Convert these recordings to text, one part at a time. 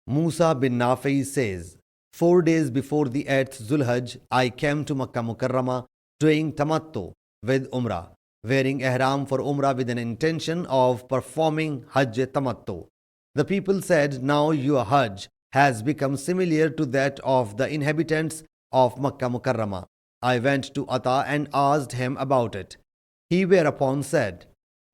Musa bin Nafi says, 4 days before the 8th Zulhajj, I came to Makkah Mukarramah doing tamattu with Umrah, wearing ihram for Umrah with an intention of performing Hajj tamattu. The people said, now your Hajj has become similar to that of the inhabitants of Makkah Mukarramah. I went to Ata and asked him about it. He whereupon said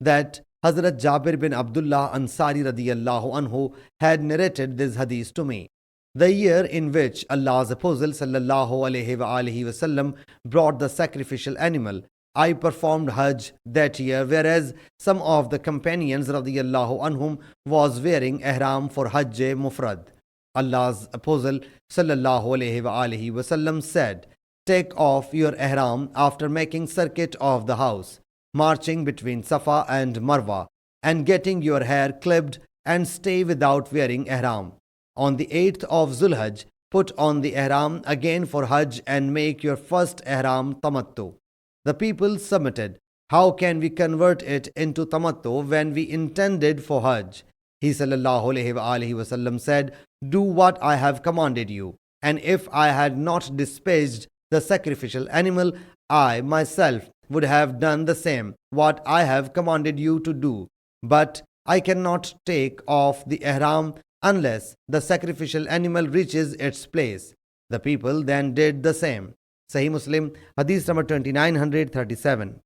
that Hazrat Jabir bin Abdullah Ansari radiyallahu anhu had narrated this hadith to me. The year in which Allah's Apostle sallallahu alaihi wasallam brought the sacrificial animal, I performed Hajj that year, whereas some of the companions radiyallahu anhum was wearing ihram for Hajj Mufrad. Allah's Apostle sallallahu alaihi wasallam said, take off your ihram after making circuit of the house, marching between Safa and Marwa, and getting your hair clipped, and stay without wearing ihram. On the 8th of Zulhajj, put on the ihram again for Hajj and make your first ihram tamattu. The people submitted, how can we convert it into tamattu when we intended for Hajj? He sallallahu alaihi wasallam said, do what I have commanded you, and if I had not dispatched the sacrificial animal, I myself would have done the same, what I have commanded you to do. But I cannot take off the ihram unless the sacrificial animal reaches its place. The people then did the same. Sahih Muslim Hadees number 2937.